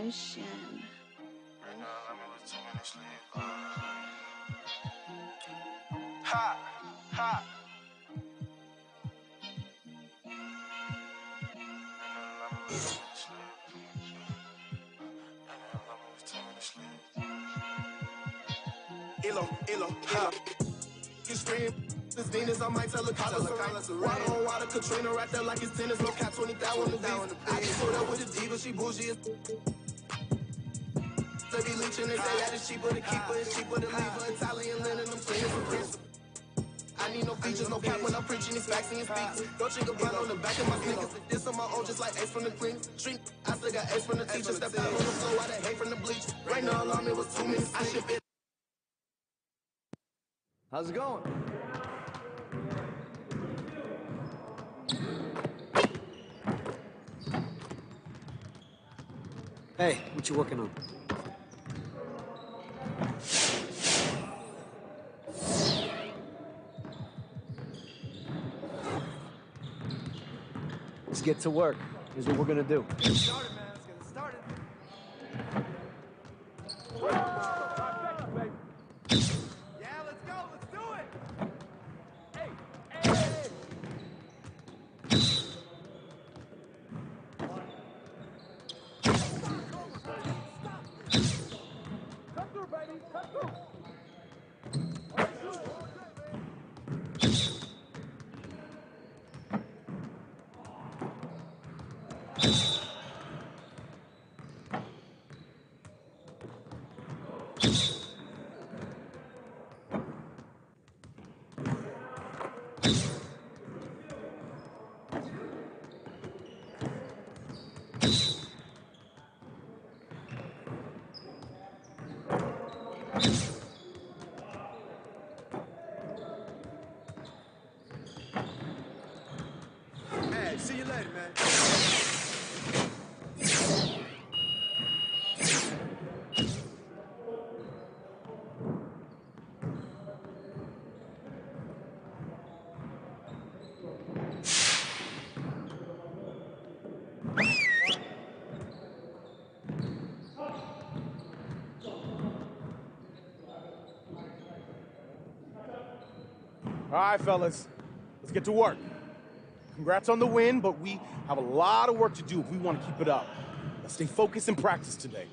Ocean. Ha! Ha! Ilo, ha. You scream, this Venus, I might tell her colors are water on water, Katrina right there like it's tennis, no cap 20,000 on the beat. I just put up with a diva, she bougie as they be leeching, they say that it's cheaper to keep her, it's cheaper to leave her. Italian linen, I'm cleaning for Prince. I need no features, no cap when I'm preaching, it's facts and it speaks. Don't you go on the back of my sneakers. This on my own, just like Ace from the Queen. Street, I still got Ace from the teacher. Stepped out on the floor, I hate from the bleach. Right now, alarm, it was 2 minutes. I ship it. How's it going? Hey, what you working on? Let's get to work. Here's what we're gonna do. Get started, man. Let's get it started. Yeah, let's go. Let's do it. Hey, hey. Cut through, baby. Cut through. Hey, see you later, man. All right, fellas, let's get to work. Congrats on the win, but we have a lot of work to do if we want to keep it up. Let's stay focused and practice today.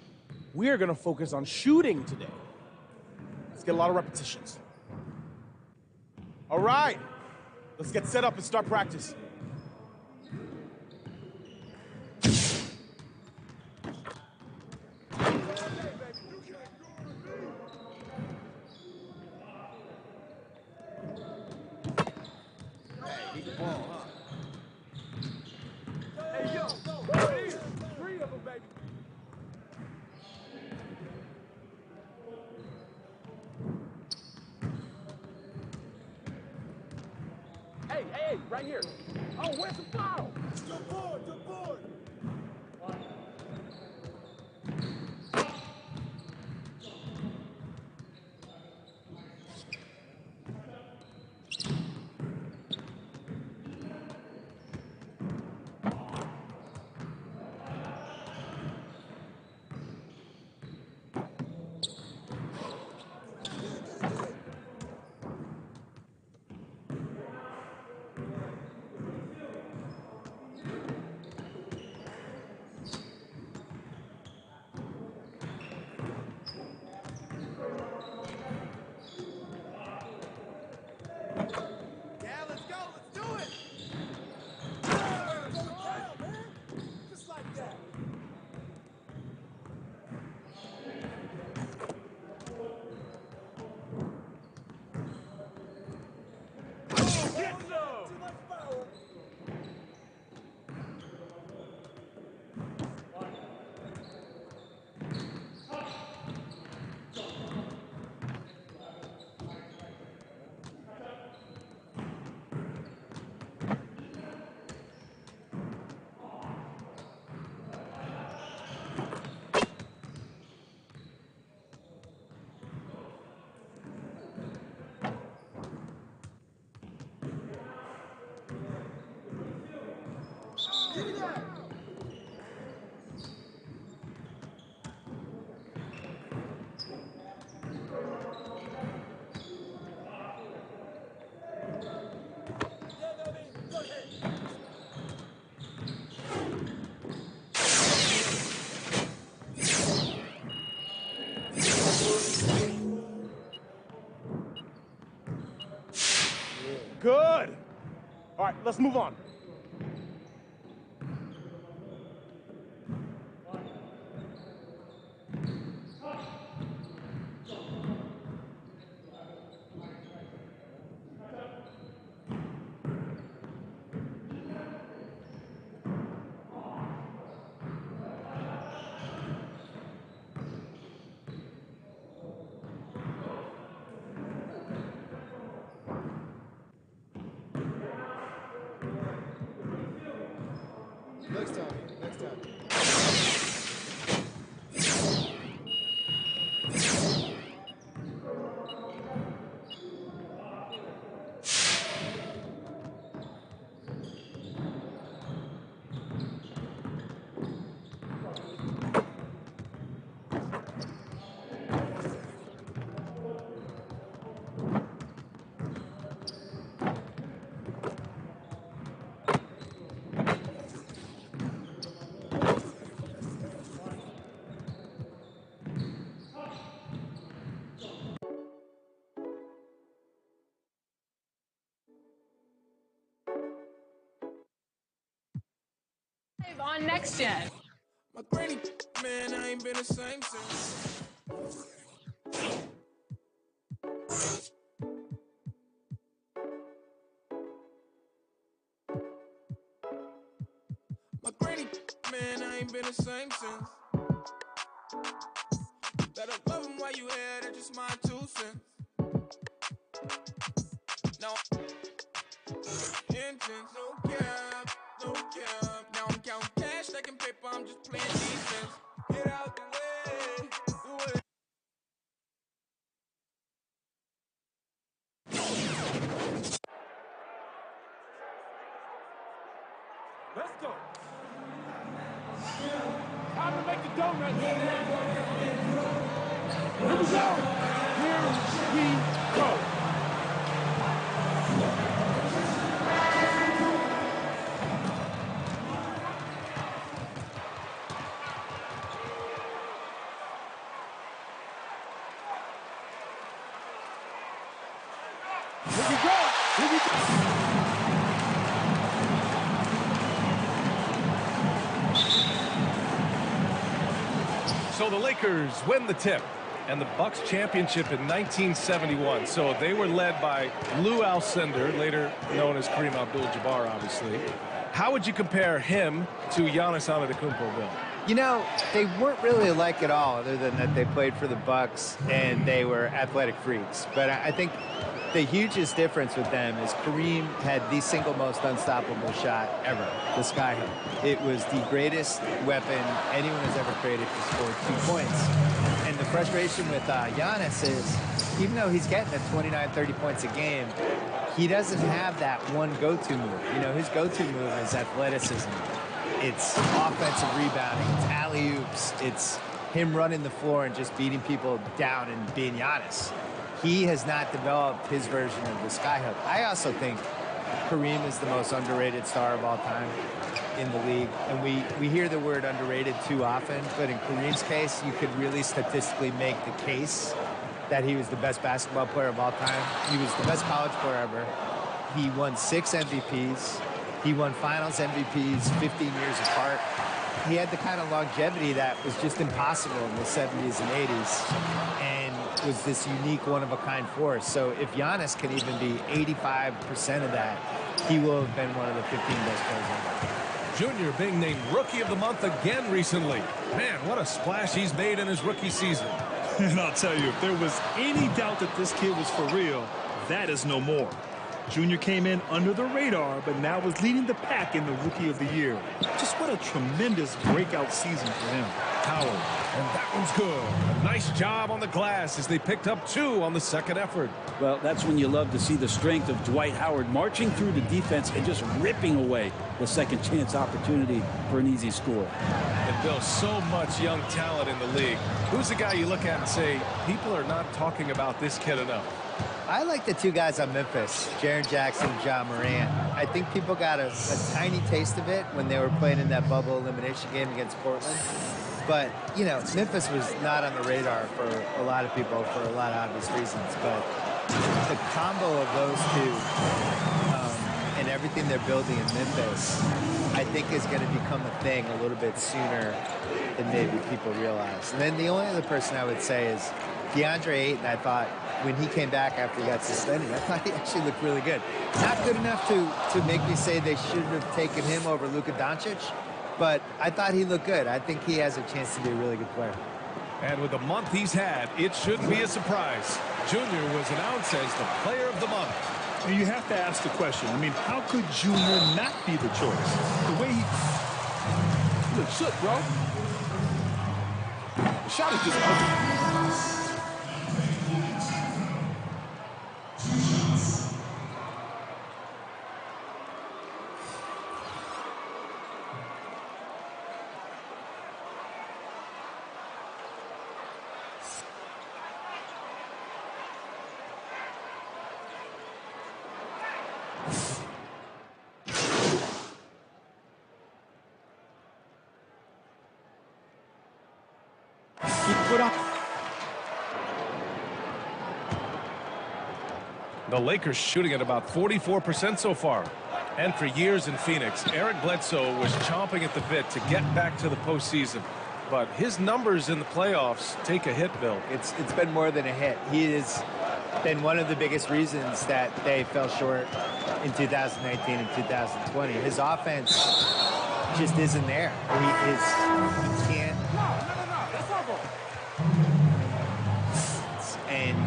We're gonna focus on shooting today. Let's get a lot of repetitions. All right, let's get set up and start practice. Hey, yo, right here. 3 of them, baby. Hey, right here. Oh, where's the foul? Jump forward, jump forward. Good. All right, let's move on. Next time, next time. On Next Gen. My granny, man, I ain't been the same since. My granny, man, I ain't been the same since. Better love him while you here, that's just my 2 cents. No intentions, no cap, no cap. Now I'm counting cash, stacking paper, I'm just playing defense. Get out the way, the way. Let's go. Time to make the donut. Here we go. Here we go. Here we go. Here we go. So the Lakers win the tip and the Bucks championship in 1971. So they were led by Lou Alcindor, later known as Kareem Abdul-Jabbar, obviously. How would you compare him to Giannis Antetokounmpo, Bill? You know, they weren't really alike at all, other than that they played for the Bucks and they were athletic freaks. But I think the hugest difference with them is Kareem had the single most unstoppable shot ever, the sky hook. It was the greatest weapon anyone has ever created to score 2 points. And the frustration with Giannis is, even though he's getting at 29, 30 points a game, he doesn't have that one go-to move. You know, his go-to move is athleticism. It's offensive rebounding, it's alley-oops, it's him running the floor and just beating people down and being Giannis. He has not developed his version of the skyhook. I also think Kareem is the most underrated star of all time in the league. And we hear the word underrated too often, but in Kareem's case, you could really statistically make the case that he was the best basketball player of all time. He was the best college player ever. He won 6 MVPs. He won finals MVPs 15 years apart. He had the kind of longevity that was just impossible in the 70s and 80s, and was this unique one-of-a-kind force. So if Giannis can even be 85% of that, he will have been one of the 15 best players ever. Junior being named Rookie of the Month again recently. Man, what a splash he's made in his rookie season. And I'll tell you, if there was any doubt that this kid was for real, that is no more. Junior came in under the radar, but now is leading the pack in the Rookie of the Year. Just what a tremendous breakout season for him. Howard, and that one's good. A nice job on the glass as they picked up 2 on the second effort. Well, that's when you love to see the strength of Dwight Howard marching through the defense and just ripping away the second chance opportunity for an easy score. And Bill, so much young talent in the league. Who's the guy you look at and say, people are not talking about this kid enough? I like the 2 guys on Memphis, Jaren Jackson and John Moran. I think people got a tiny taste of it when they were playing in that bubble elimination game against Portland. But, you know, Memphis was not on the radar for a lot of people for a lot of obvious reasons. But the combo of those two and everything they're building in Memphis, I think is going to become a thing a little bit sooner than maybe people realize. And then the only other person I would say is DeAndre Ayton. I thought when he came back after he got suspended, I thought he actually looked really good. Not good enough to make me say they should have taken him over Luka Doncic, but I thought he looked good. I think he has a chance to be a really good player. And with the month he's had, it shouldn't be a surprise. Junior was announced as the player of the month. And you have to ask the question, I mean, how could Junior not be the choice? The way he Look, shook, bro. The shot is just perfect. The Lakers shooting at about 44% so far. And for years in Phoenix, Eric Bledsoe was chomping at the bit to get back to the postseason. But his numbers in the playoffs take a hit, Bill. It's been more than a hit. He has been one of the biggest reasons that they fell short in 2019 and 2020. His offense just isn't there. He can't. And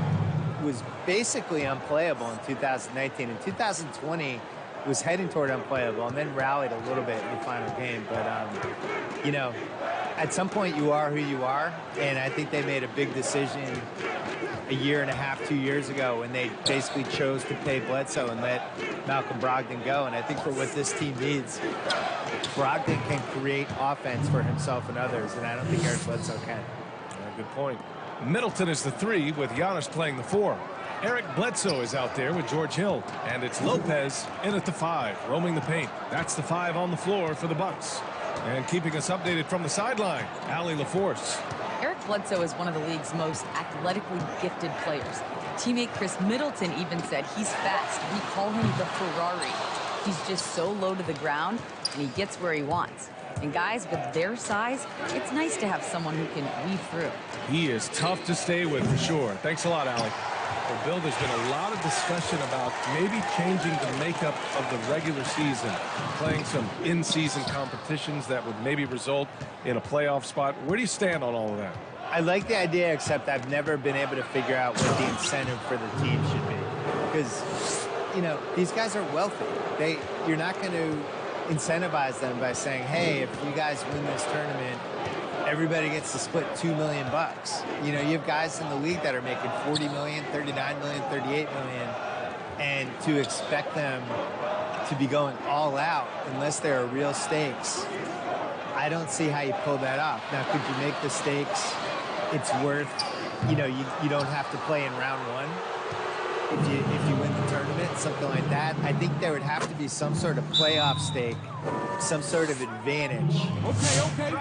was basically unplayable in 2019. In 2020, was heading toward unplayable and then rallied a little bit in the final game. But, you know, at some point you are who you are. And I think they made a big decision a year and a half, 2 years ago when they basically chose to pay Bledsoe and let Malcolm Brogdon go. And I think for what this team needs, Brogdon can create offense for himself and others. And I don't think Eric Bledsoe can. Yeah, good point. Middleton is the 3 with Giannis playing the 4. Eric Bledsoe is out there with George Hill, and it's Lopez in at the 5, roaming the paint. That's the 5 on the floor for the Bucks. And keeping us updated from the sideline, Allie LaForce. Eric Bledsoe is one of the league's most athletically gifted players. Teammate Chris Middleton even said he's fast. We call him the Ferrari. He's just so low to the ground, and he gets where he wants. And guys with their size, it's nice to have someone who can weave through. He is tough to stay with for sure. Thanks a lot, Allie. Well, Bill, there's been a lot of discussion about maybe changing the makeup of the regular season, playing some in-season competitions that would maybe result in a playoff spot. Where do you stand on all of that? I like the idea, except I've never been able to figure out what the incentive for the team should be. Because, you know, these guys are wealthy. You're not going to incentivize them by saying, hey, if you guys win this tournament, everybody gets to split $2 million. You know, you have guys in the league that are making $40 million, $39 million, $38 million, and to expect them to be going all out unless there are real stakes, I don't see how you pull that off. Now, could you make the stakes it's worth, you know, you don't have to play in round 1 if you win the tournament, something like that? I think there would have to be some sort of playoff stake, some sort of advantage. Okay.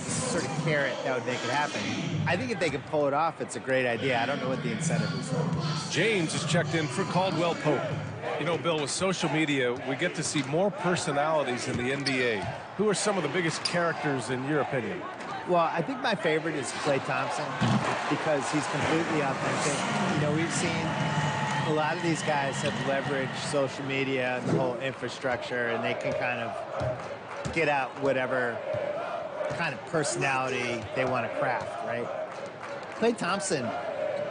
Sort of carrot that would make it happen. I think if they could pull it off, it's a great idea. I don't know what the incentive is, though. James is checked in for Caldwell Pope. You know, Bill, with social media, we get to see more personalities in the NBA. Who are some of the biggest characters in your opinion? Well, I think my favorite is Klay Thompson because he's completely authentic. You know, we've seen a lot of these guys have leveraged social media and the whole infrastructure, and they can kind of get out whatever kind of personality they want to craft, right? Klay Thompson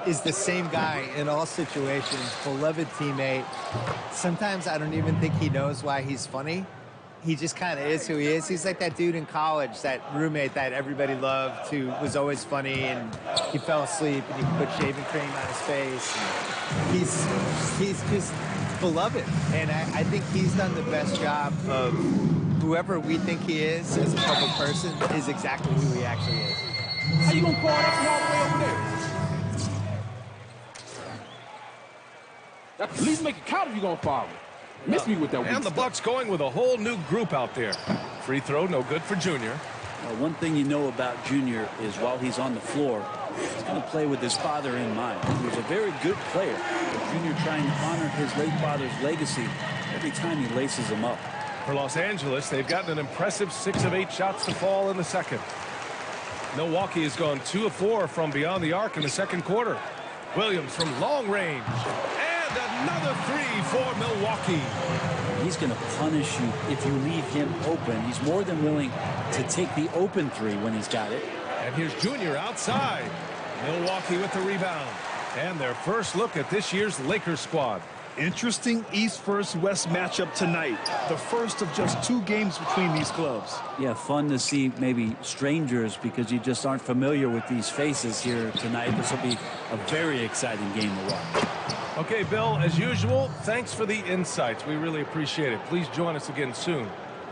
is the same guy in all situations, beloved teammate. Sometimes I don't even think he knows why he's funny. He just kind of is who he is. He's like that dude in college, that roommate that everybody loved, who was always funny, and he fell asleep and he put shaving cream on his face. He's just beloved, and I think he's done the best job of whoever we think he is as a public person is exactly who he actually is. How you gonna call that from all the way over there? At least make it count if you're gonna follow. Miss me with that. And the Bucks going with a whole new group out there. Free throw, no good for Junior. One thing you know about Junior is while he's on the floor, he's going to play with his father in mind. He was a very good player. But Junior trying to honor his late father's legacy every time he laces him up. For Los Angeles, they've gotten an impressive 6 of 8 shots to fall in the second. Milwaukee has gone 2 of 4 from beyond the arc in the second quarter. Williams from long range. And another 3 for Milwaukee. He's going to punish you if you leave him open. He's more than willing to take the open 3 when he's got it. And here's Junior outside. Milwaukee with the rebound. And their first look at this year's Lakers squad. Interesting East versus West matchup tonight. The first of just 2 games between these clubs. Yeah, fun to see maybe strangers because you just aren't familiar with these faces here tonight. This will be a very exciting game to watch. Okay, Bill, as usual, thanks for the insights. We really appreciate it. Please join us again soon.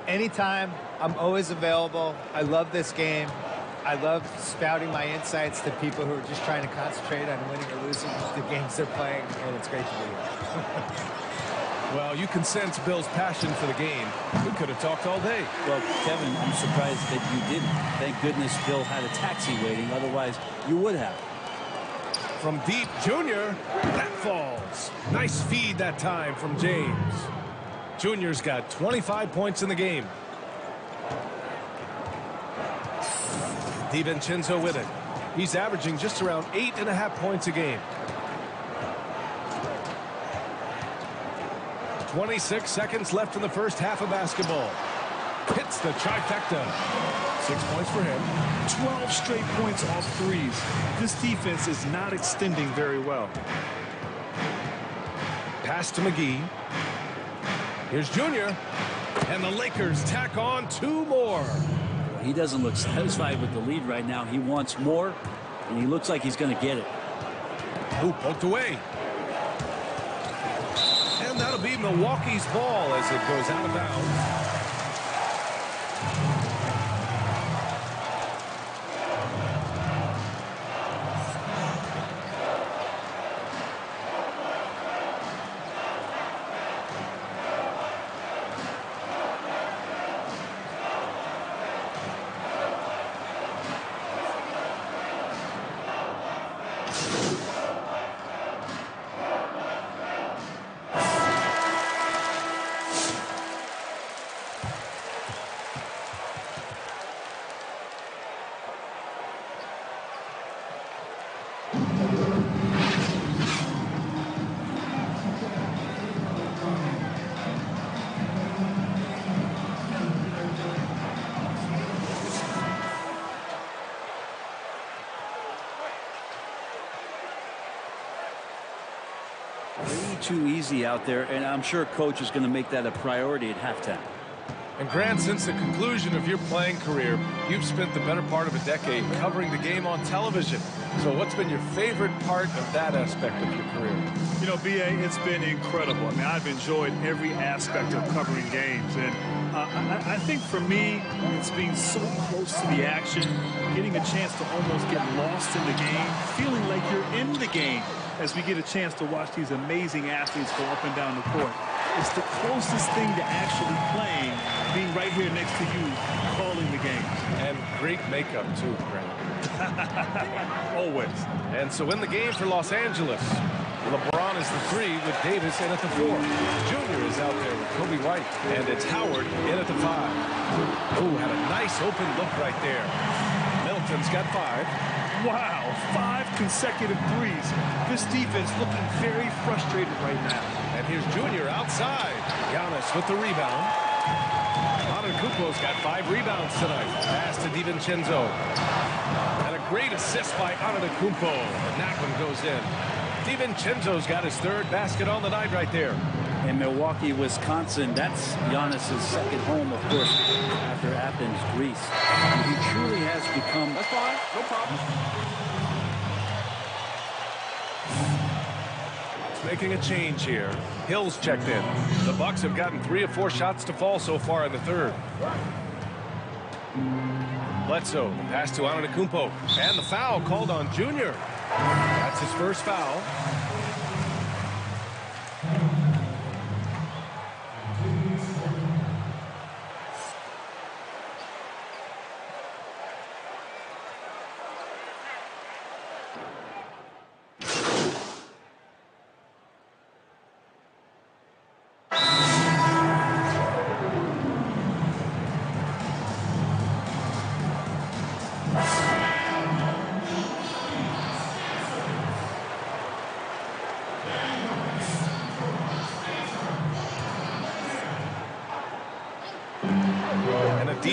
Anytime. I'm always available. I love this game. I love spouting my insights to people who are just trying to concentrate on winning or losing the games they're playing, and it's great to be here. Well, you can sense Bill's passion for the game. We could have talked all day. Well, Kevin, I'm surprised that you didn't. Thank goodness Bill had a taxi waiting. Otherwise, you would have. From deep, Junior, that falls. Nice feed that time from James. Junior's got 25 points in the game. DiVincenzo with it. He's averaging just around 8.5 points a game. 26 seconds left in the first half of basketball. Hits the trifecta. 6 points for him. 12 straight points off threes. This defense is not extending very well. Pass to McGee. Here's Junior. And the Lakers tack on 2 more. He doesn't look satisfied with the lead right now. He wants more, and he looks like he's going to get it. Ooh, poked away. And that'll be Milwaukee's ball as it goes out of bounds. Too easy out there, and I'm sure coach is going to make that a priority at halftime. And Grant, since the conclusion of your playing career, you've spent the better part of a decade covering the game on television. So what's been your favorite part of that aspect of your career? You know, B.A., it's been incredible. I mean, I've enjoyed every aspect of covering games. And I think for me, it's being so close to the action, getting a chance to almost get lost in the game, feeling like you're in the game as we get a chance to watch these amazing athletes go up and down the court. It's the closest thing to actually playing, being right here next to you, calling the game. And great makeup, too, Grant. Always. And so in the game for Los Angeles, LeBron is the 3 with Davis in at the 4. Junior is out there with Kobe White. And it's Howard in at the 5. Ooh, had a nice open look right there. Middleton's got 5. Wow, 5 consecutive threes. This defense looking very frustrated right now. And here's Junior outside. Giannis with the rebound. Antetokounmpo's got 5 rebounds tonight. Pass to DiVincenzo. And a great assist by Antetokounmpo. And that one goes in. DiVincenzo's got his 3rd basket on the night right there. In Milwaukee, Wisconsin, that's Giannis' second home, of course, after Athens, Greece. And he truly has become... That's fine. No problem. Making a change here. Hill's checked in. The Bucks have gotten 3 of 4 shots to fall so far in the 3rd. Bledsoe, pass to Antetokounmpo. And the foul called on Junior. That's his first foul.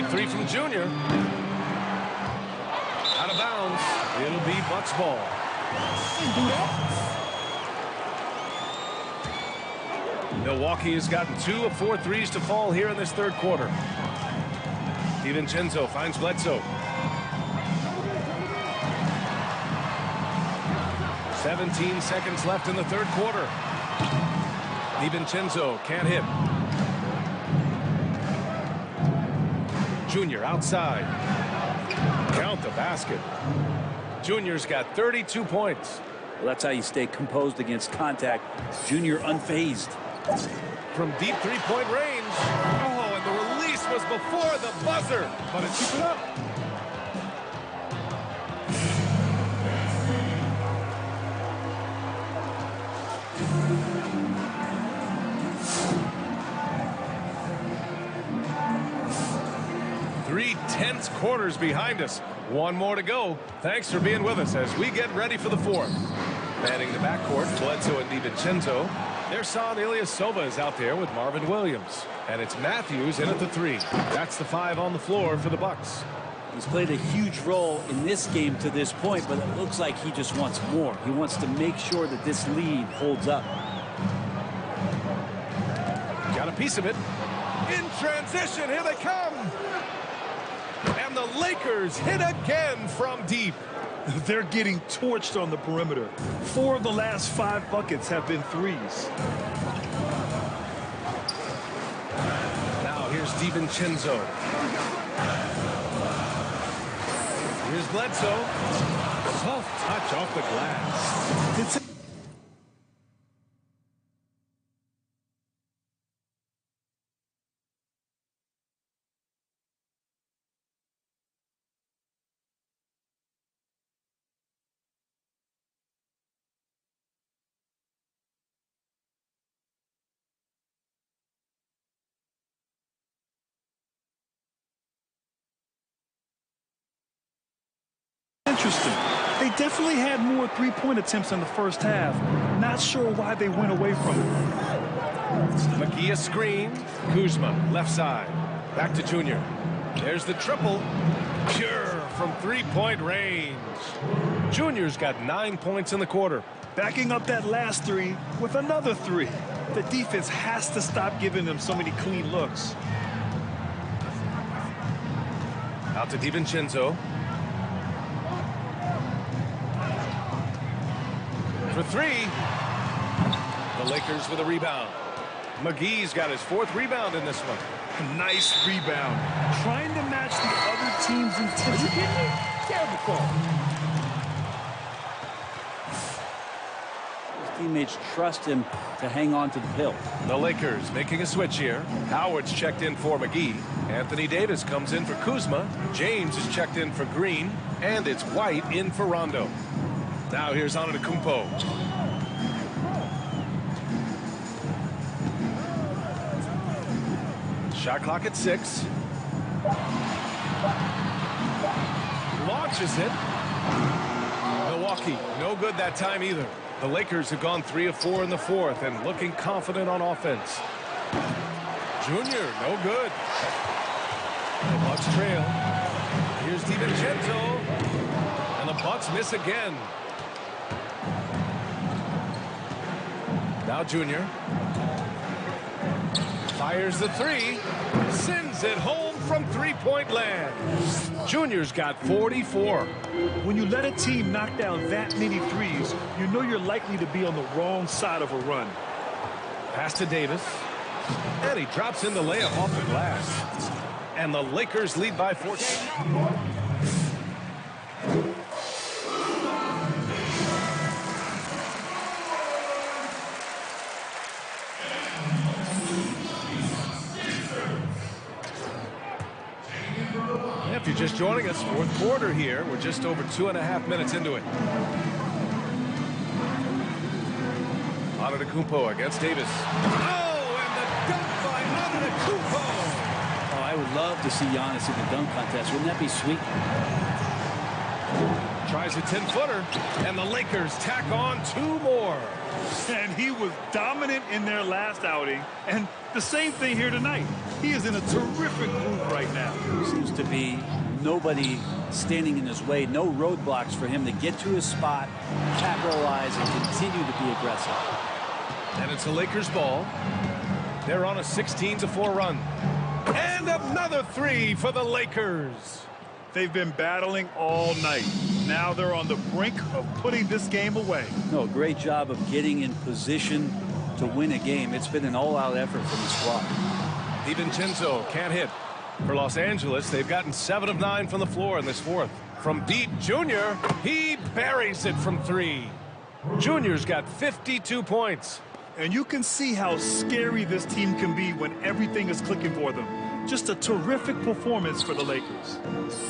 Deep three from Junior. Out of bounds. It'll be Bucks ball. Milwaukee has gotten 2 of 4 threes to fall here in this third quarter. DiVincenzo finds Bledsoe. 17 seconds left in the third quarter. DiVincenzo can't hit. Junior outside. Count the basket. Junior's got 32 points. Well, that's how you stay composed against contact. Junior unfazed. From deep three-point range. Oh, and the release was before the buzzer. But it keep it up. Three tense quarters behind us. One more to go. Thanks for being with us as we get ready for the fourth. Manning the backcourt, Bledsoe and DiVincenzo. Their son Ilyasova is out there with Marvin Williams. And it's Matthews in at the 3. That's the 5 on the floor for the Bucks. He's played a huge role in this game to this point, but it looks like he just wants more. He wants to make sure that this lead holds up. Got a piece of it. In transition, here they come. And the Lakers hit again from deep. They're getting torched on the perimeter. 4 of the last 5 buckets have been threes. Now here's DiVincenzo. Here's Bledsoe. Soft touch off the glass. Interesting. They definitely had more three-point attempts in the first half. Not sure why they went away from it. McGee a screen. Kuzma left side. Back to Junior. There's the triple. Pure from three-point range. Junior's got 9 points in the quarter. Backing up that last 3 with another 3. The defense has to stop giving them so many clean looks. Out to DiVincenzo. For 3. The Lakers with a rebound. McGee's got his 4th rebound in this one. Nice rebound. Trying to match the other team's intensity. Terrible call. His teammates trust him to hang on to the hill. The Lakers making a switch here. Howard's checked in for McGee. Anthony Davis comes in for Kuzma. James is checked in for Green. And it's White in for Rondo. Now here's Antetokounmpo. Shot clock at 6. Launches it. Milwaukee, no good that time either. The Lakers have gone 3 of 4 in the 4th and looking confident on offense. Junior, no good. The Bucks trail. Here's DiVincenzo. And the Bucks miss again. Now Junior. Fires the 3. Sends it home from three-point land. Junior's got 44. When you let a team knock down that many threes, you know you're likely to be on the wrong side of a run. Pass to Davis. And he drops in the layup off the glass. And the Lakers lead by 14. If you're just joining us, 4th quarter here. We're just over 2.5 minutes into it. Antetokounmpo against Davis. Oh, and the dunk by Antetokounmpo. Oh, I would love to see Giannis in the dunk contest. Wouldn't that be sweet? Tries a 10-footer, and the Lakers tack on 2 more. And he was dominant in their last outing, and the same thing here tonight. He is in a terrific groove right now. Seems to be nobody standing in his way, no roadblocks for him to get to his spot, capitalize, and continue to be aggressive. And it's the Lakers' ball. They're on a 16-4 run. And another three for the Lakers. They've been battling all night. Now they're on the brink of putting this game away. No, great job of getting in position to win a game. It's been an all-out effort from the squad. DiVincenzo can't hit. For Los Angeles, they've gotten 7 of 9 from the floor in this fourth. From deep, Junior, he buries it from 3. Junior's got 52 points. And you can see how scary this team can be when everything is clicking for them. Just a terrific performance for the Lakers.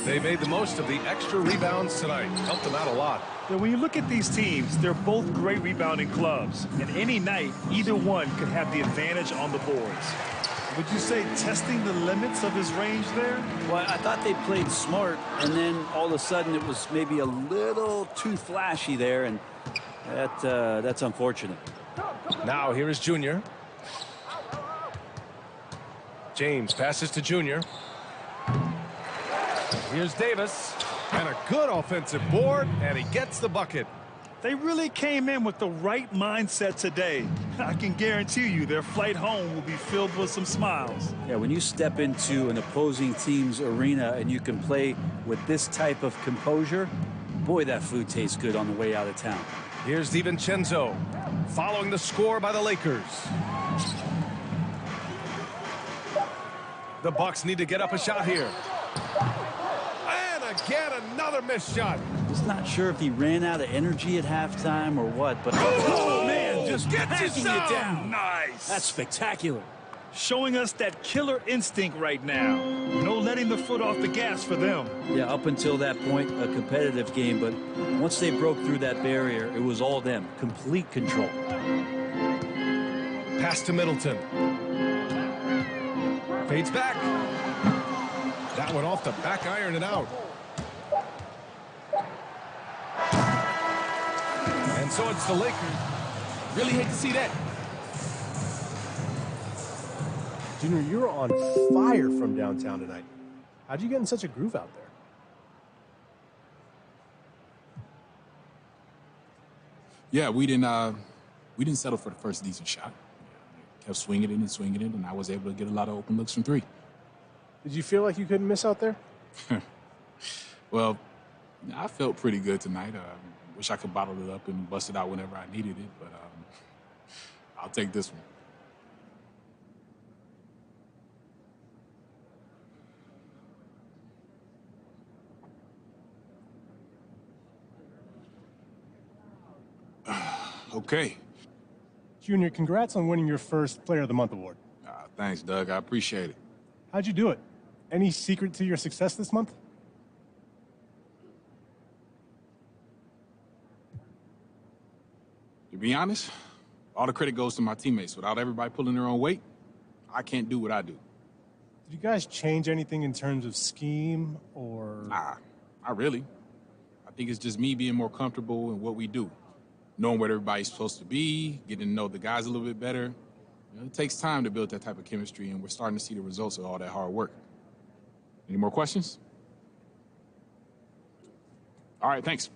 They made the most of the extra rebounds tonight. Helped them out a lot. Now, when you look at these teams, they're both great rebounding clubs. And any night, either one could have the advantage on the boards. Would you say testing the limits of his range there? Well, I thought they played smart, and then all of a sudden it was maybe a little too flashy there, and that's unfortunate. Now here is Junior. James passes to Junior. Here's Davis. And a good offensive board, and he gets the bucket. They really came in with the right mindset today. I can guarantee you their flight home will be filled with some smiles. Yeah, when you step into an opposing team's arena and you can play with this type of composure, boy, that food tastes good on the way out of town. Here's DiVincenzo, following the score by the Lakers. The Bucks need to get up a shot here. And again, another missed shot. Just not sure if he ran out of energy at halftime or what, but Oh, man, just Get you packing some. it down. Nice. that's spectacular. Showing us that killer instinct right now. No letting the foot off the gas for them. Yeah, up until that point, a competitive game, but once they broke through that barrier, it was all them. Complete control. Pass to Middleton. Fades back. That one off the back iron and out. And so it's the Lakers. Really hate to see that. Junior, you're on fire from downtown tonight. How'd you get in such a groove out there? Yeah, we didn't settle for the first decent shot. Kept swinging it, and I was able to get a lot of open looks from 3. Did you feel like you couldn't miss out there? Well, I felt pretty good tonight. Wish I could bottle it up and bust it out whenever I needed it, but I'll take this one. Okay. Junior, congrats on winning your first Player of the Month award. Thanks, Doug. I appreciate it. How'd you do it? Any secret to your success this month? To be honest, all the credit goes to my teammates. Without everybody pulling their own weight, I can't do what I do. Did you guys change anything in terms of scheme or... Nah, not really. I think it's just me being more comfortable in what we do. Knowing where everybody's supposed to be, getting to know the guys a little bit better. You know, it takes time to build that type of chemistry, and we're starting to see the results of all that hard work. Any more questions? All right, thanks.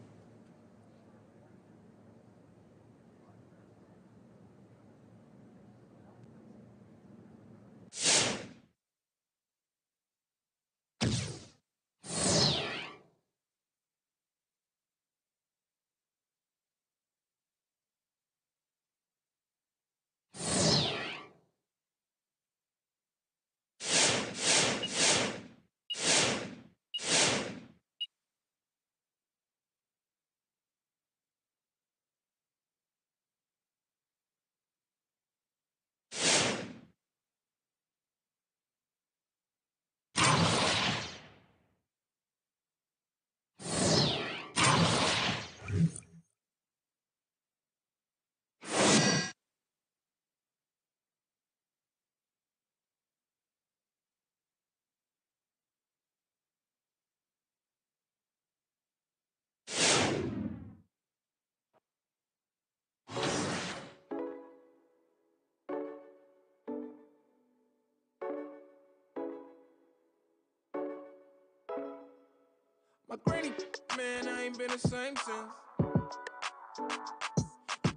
My granny, man, I ain't been the same since.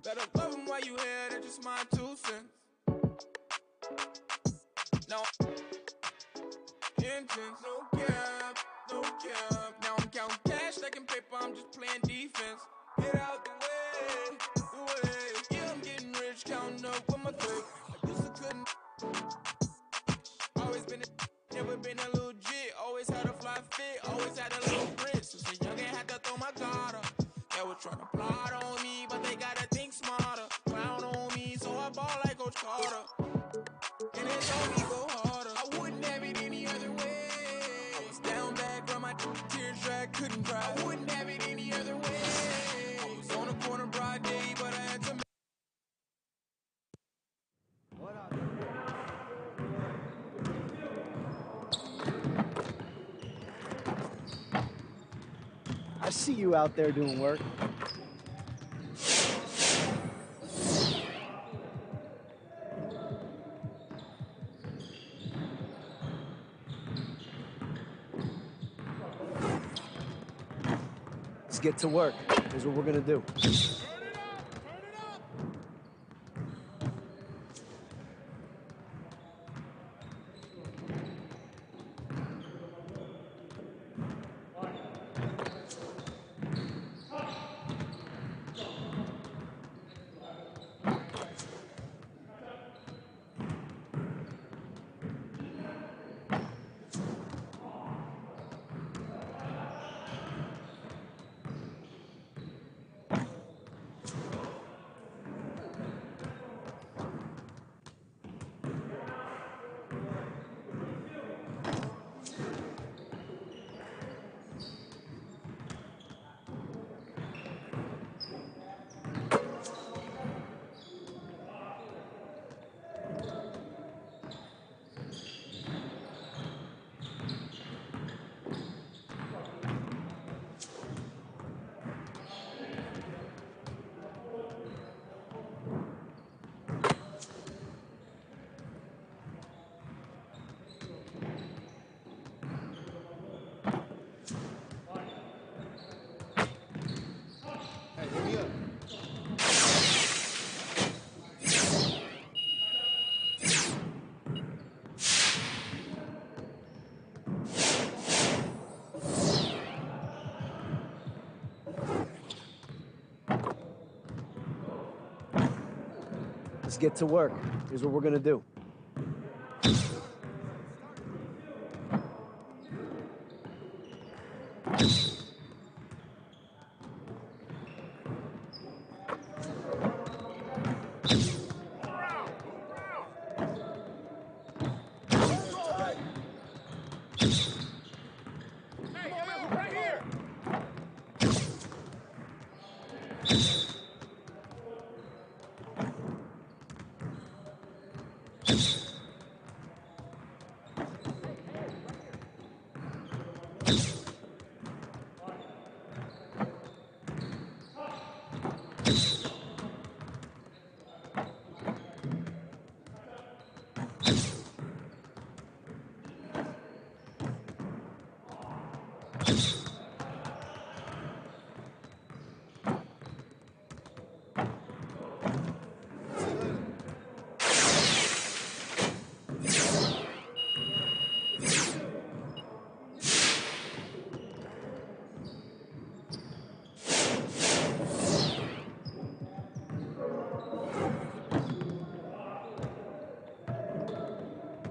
Better love him while you here, that's just my 2 cents. No intense, no cap, no cap. Now I'm counting cash, stacking paper, I'm just playing defense. Get out the way, the way. Yeah, I'm getting rich, counting up with my click. I used to couldn't. Always been a, never been a little jit. Always had a fly fit, always had a little grit. Since a youngin' had to throw my guard up. They were trying to plot on me, but they gotta think smarter. Clown on me, so I ball like Coach Carter. And they told me go harder. I wouldn't have it any other way. I was down bad, from my tears dry, couldn't cry. I wouldn't have it any other way. I was on the corner broad day, but I had to. I see you out there doing work. Let's get to work. Here's what we're gonna do. Let's get to work. Here's what we're gonna do.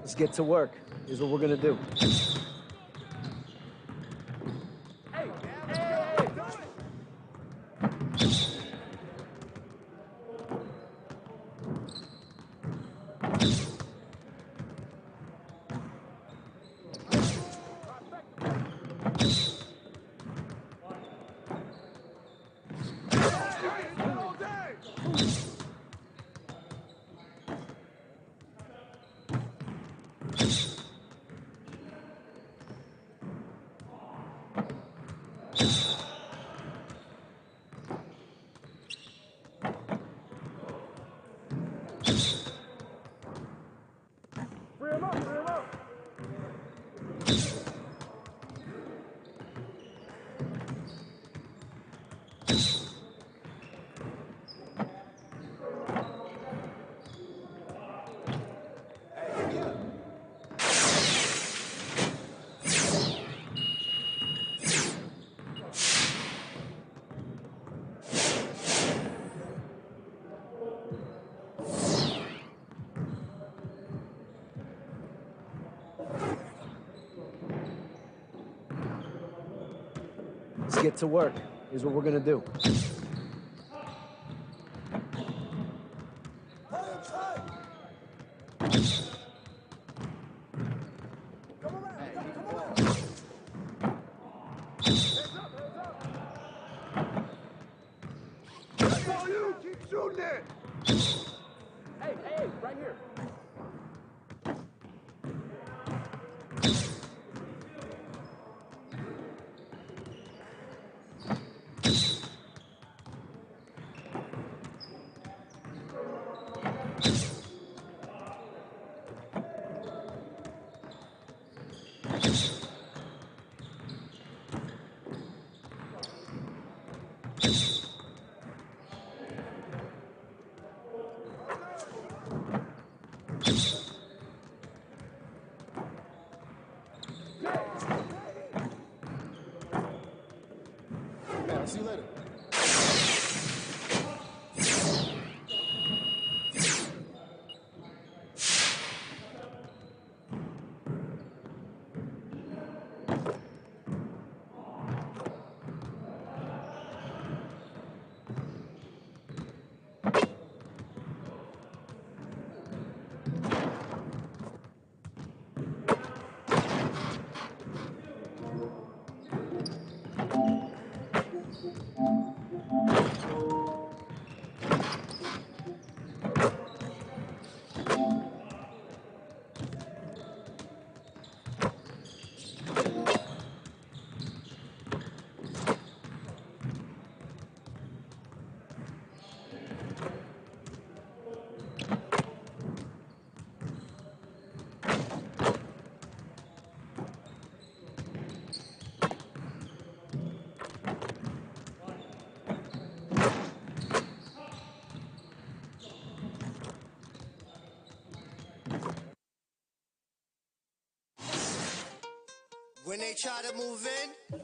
Let's get to work. Here's what we're gonna do. Let's get to work. Here's what we're gonna do. Keep shooting it! Hey, right here. Yeah, see you later. When they try to move in,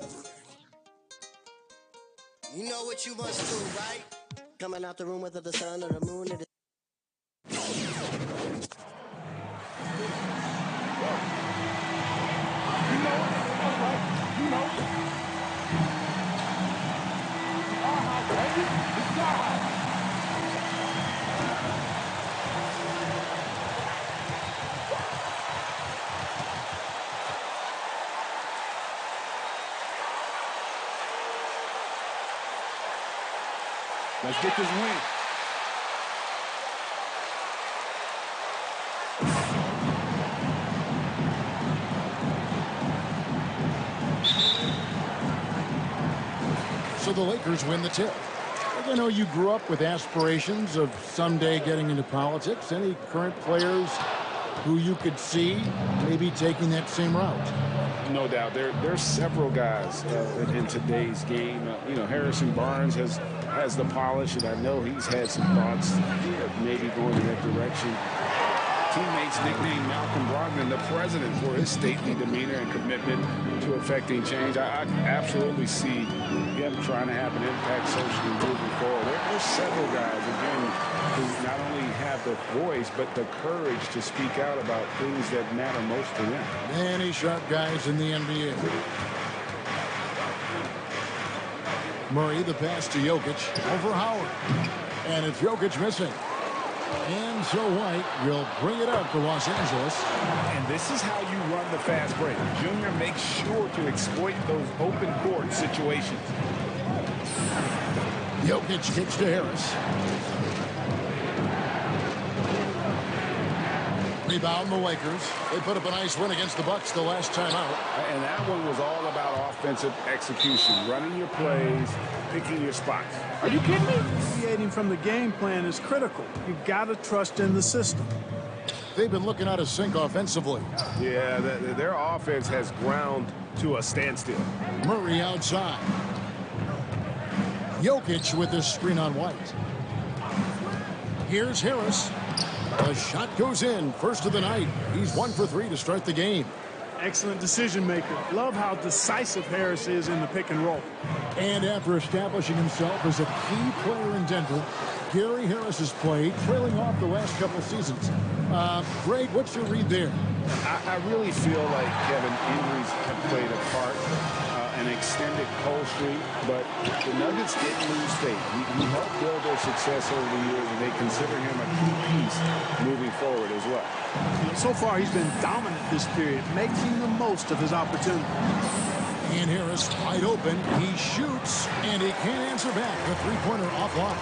you know what you must do, right? Coming out the room whether the sun or the moon. Let's get this win. So the Lakers win the tip. I know you grew up with aspirations of someday getting into politics. Any current players who you could see maybe taking that same route? No doubt. There's several guys in today's game. Harrison Barnes has the polish, and I know he's had some thoughts of maybe going in that direction. Teammates nicknamed Malcolm Brogdon the president for his stately demeanor and commitment to affecting change. I absolutely see him trying to have an impact socially moving forward. There's several guys, again, who not only have the voice, but the courage to speak out about things that matter most to them. Many sharp guys in the NBA. Murray, the pass to Jokic over Howard. And it's Jokic missing. And so White will bring it up for Los Angeles. And this is how you run the fast break. Junior makes sure to exploit those open court situations. Jokic kicks to Harris. Rebound the Lakers. They put up a nice win against the Bucks the last time out. And that one was all about offensive execution, running your plays, picking your spots. Are you kidding me? Deviating from the game plan is critical. You've got to trust in the system. They've been looking out of sync offensively. Yeah, their offense has ground to a standstill. Murray outside. Jokic with this screen on White. Here's Harris. The shot goes in. First of the night. He's 1 for 3 to start the game. Excellent decision maker. Love how decisive Harris is in the pick and roll. And after establishing himself as a key player in Denver, Gary Harris has played, trailing off the last couple of seasons. Greg, what's your read there? I really feel like, Kevin, injuries have played a part, an extended cold streak, but the Nuggets didn't lose faith. He helped build their success over the years, and they consider him a key piece moving forward as well. So far, he's been dominant this period, making the most of his opportunity. And Harris wide open. He shoots, and he can't answer back. The three-pointer offline.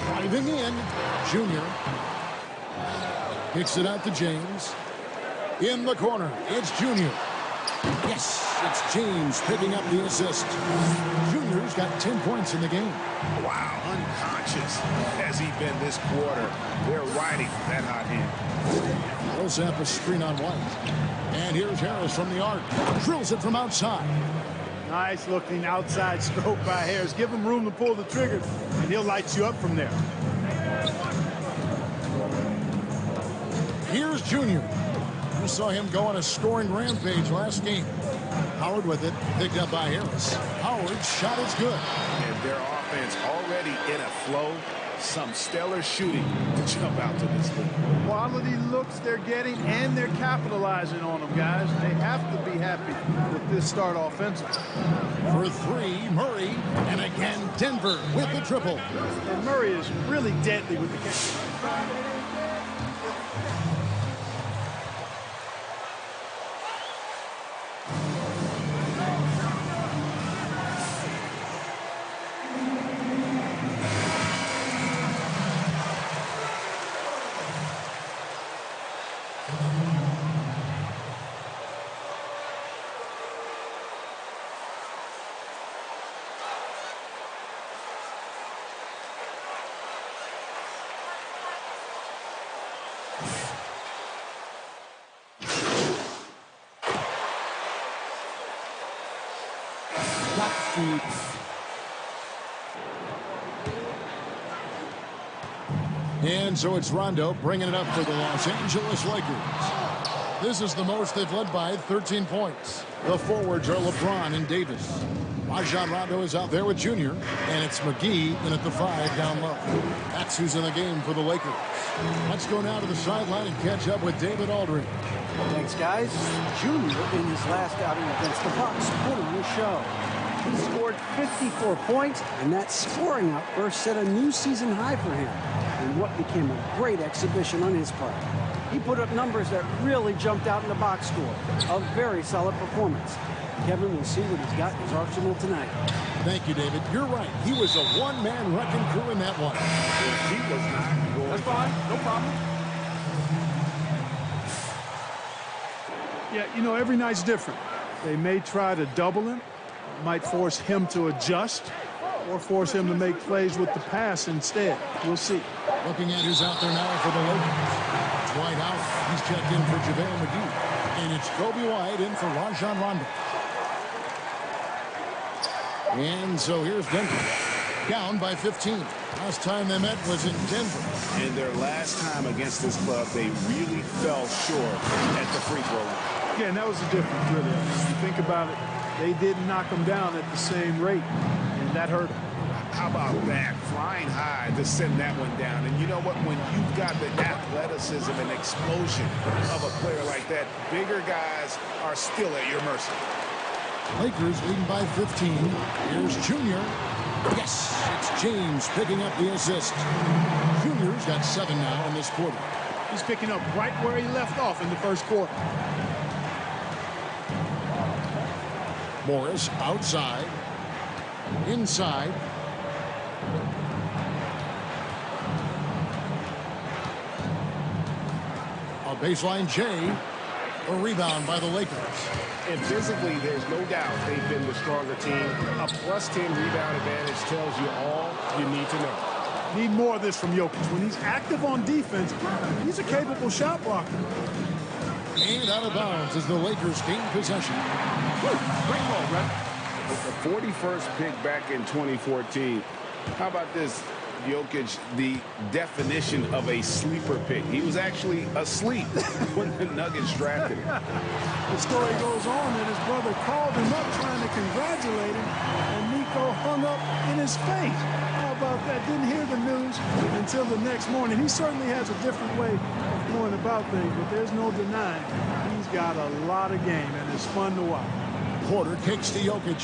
Driving in, Junior. Kicks it out to James. In the corner, it's Junior. Yes, it's James picking up the assist. Junior's got 10 points in the game. Wow, unconscious has he been this quarter. They're riding that hot hand. Millsap a screen on White. And here's Harris from the arc. Drills it from outside. Nice looking outside stroke by Harris. Give him room to pull the trigger, and he'll light you up from there. Here's Junior. You saw him go on a scoring rampage last game. Howard with it, picked up by Harris. Howard's shot is good. And their offense already in a flow. Some stellar shooting to jump out to this league. Quality looks they're getting, and they're capitalizing on them, guys. They have to be happy with this start offensively. For three, Murray. And again, Denver with the triple. And Murray is really deadly with the catch. And so it's Rondo bringing it up for the Los Angeles Lakers. This is the most they've led by 13 points. The forwards are LeBron and Davis. Rajon Rondo is out there with Junior, and it's McGee in at the 5 down low. That's who's in the game for the Lakers. Let's go now to the sideline and catch up with David Aldridge. Thanks, guys. Junior, in his last outing against the Bucks, put on a show. He scored 54 points, and that scoring outburst set a new season high for him in what became a great exhibition on his part. He put up numbers that really jumped out in the box score. A very solid performance. Kevin will see what he's got in his arsenal tonight. Thank you, David. You're right. He was a one-man wrecking crew in that one. He was not going. That's fine. No problem. Yeah, you know, every night's different. They may try to double him, might force him to adjust, or force him to make plays with the pass instead. We'll see. Looking at who's out there now for the Lakers. White out. He's checked in for JaVale McGee. And it's Kobe White in for Rajon Rondo. And so here's Denver. Down by 15. Last time they met was in Denver. And their last time against this club, they really fell short at the free throw line. Yeah, and that was the difference, really. If you think about it, they didn't knock them down at the same rate, and that hurt them. How about that? Flying high to send that one down. And you know what? When you've got the athleticism and explosion of a player like that, bigger guys are still at your mercy. Lakers leading by 15. Here's Junior. Yes, it's James picking up the assist. Junior's got 7 now in this quarter. He's picking up right where he left off in the first quarter. Morris outside. Inside. A baseline J. A rebound by the Lakers. And physically, there's no doubt they've been the stronger team. A +10 rebound advantage tells you all you need to know. Need more of this from Jokic. When he's active on defense, he's a capable shot blocker. And out of bounds as the Lakers gain possession. Woo, great ball, Brett. The 41st pick back in 2014. How about this? Jokic, the definition of a sleeper pick. He was actually asleep when the Nuggets drafted him. The story goes on that his brother called him up trying to congratulate him, and Nico hung up in his face. How about that? Didn't hear the news until the next morning. He certainly has a different way of going about things, but there's no denying he's got a lot of game, and it's fun to watch. Porter kicks to Jokic.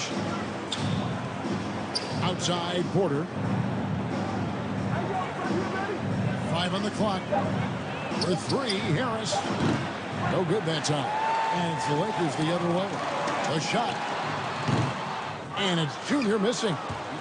Outside Porter. 5 on the clock. For 3, Harris. No good that time. And it's the Lakers the other way. A shot. And it's Junior missing.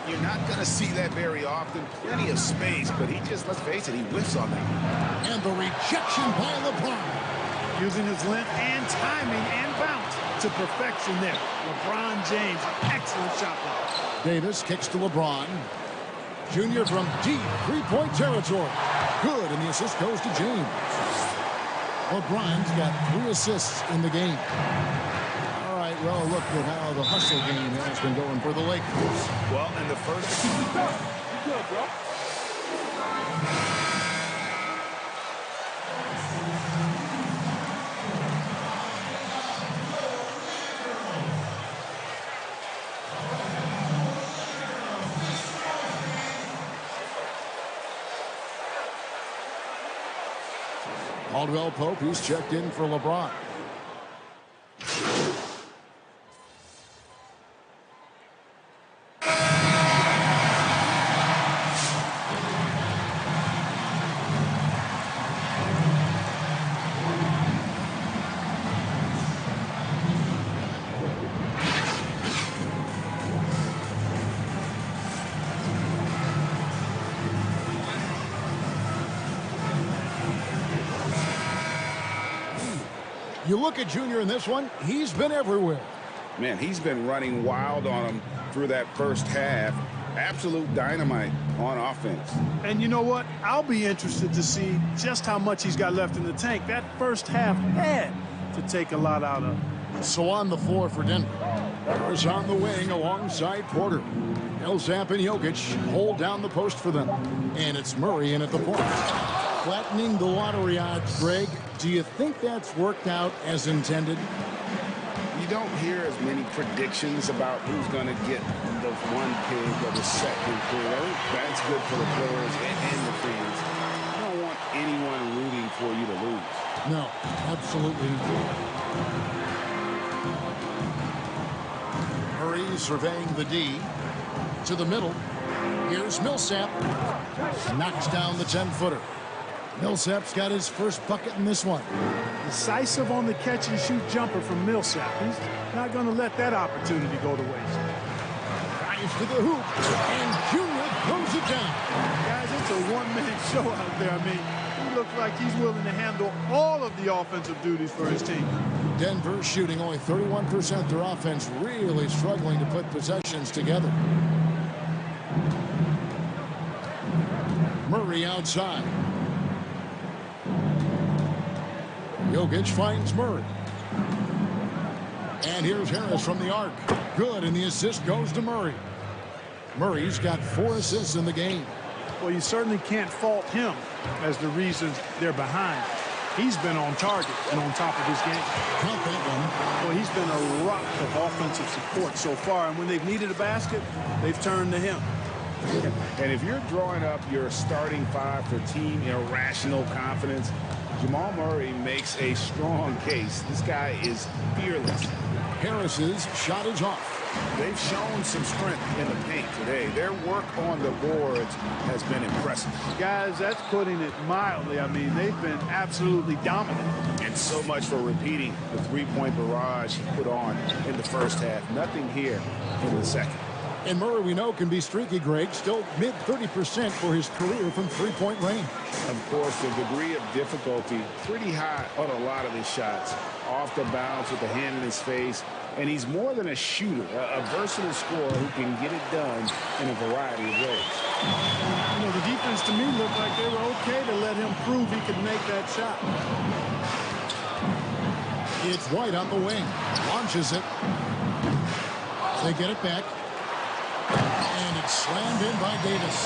You're not going to see that very often. Plenty of space, but he just, let's face it, he whiffs on that. And the rejection by LeBron. Using his length and timing and bounce to perfection there. LeBron James, excellent shot block. Davis kicks to LeBron. Junior from deep three-point territory. Good, and the assist goes to James. LeBron's got 3 assists in the game. All right, well, look at how the hustle game has been going for the Lakers. Well, in the first... Good, bro. Caldwell Pope, he's checked in for LeBron. You look at Junior in this one, he's been everywhere. Man, he's been running wild on him through that first half. Absolute dynamite on offense. And you know what? I'll be interested to see just how much he's got left in the tank. That first half had to take a lot out of him. So on the floor for Denver. Harris on the wing alongside Porter. Millsap and Jokic hold down the post for them. And it's Murray in at the point. Flattening the lottery odds, Greg. Do you think that's worked out as intended? You don't hear as many predictions about who's going to get the one pick or the second pick. That's good for the players and the fans. You don't want anyone rooting for you to lose. No, absolutely. Murray surveying the D. To the middle. Here's Millsap. Knocks down the 10-footer. Millsap's got his first bucket in this one. Decisive on the catch-and-shoot jumper from Millsap. He's not going to let that opportunity go to waste. Drives to the hoop, and Junior throws it down. Guys, it's a one-man show out there. I mean, he looks like he's willing to handle all of the offensive duties for his team. Denver shooting only 31%. Their offense really struggling to put possessions together. Murray outside. Jokic finds Murray. And here's Harris from the arc. Good, and the assist goes to Murray. Murray's got 4 assists in the game. Well, you certainly can't fault him as the reasons they're behind. He's been on target and on top of his game. Count that one. Well, he's been a rock of offensive support so far, and when they've needed a basket, they've turned to him. And if you're drawing up your starting 5 for team irrational confidence, Jamal Murray makes a strong case. This guy is fearless. Harris's shot is off. They've shown some strength in the paint today. Their work on the boards has been impressive. Guys, that's putting it mildly. I mean, they've been absolutely dominant. And so much for repeating the three-point barrage he put on in the first half. Nothing here in the second. And Murray, we know, can be streaky, Greg. Still mid-30% for his career from three-point range. Of course, the degree of difficulty pretty high on a lot of his shots. Off the bounce with the hand in his face. And he's more than a shooter, a versatile scorer who can get it done in a variety of ways. You know, the defense to me looked like they were okay to let him prove he could make that shot. It's White on the wing. Launches it. They get it back. And it's slammed in by Davis.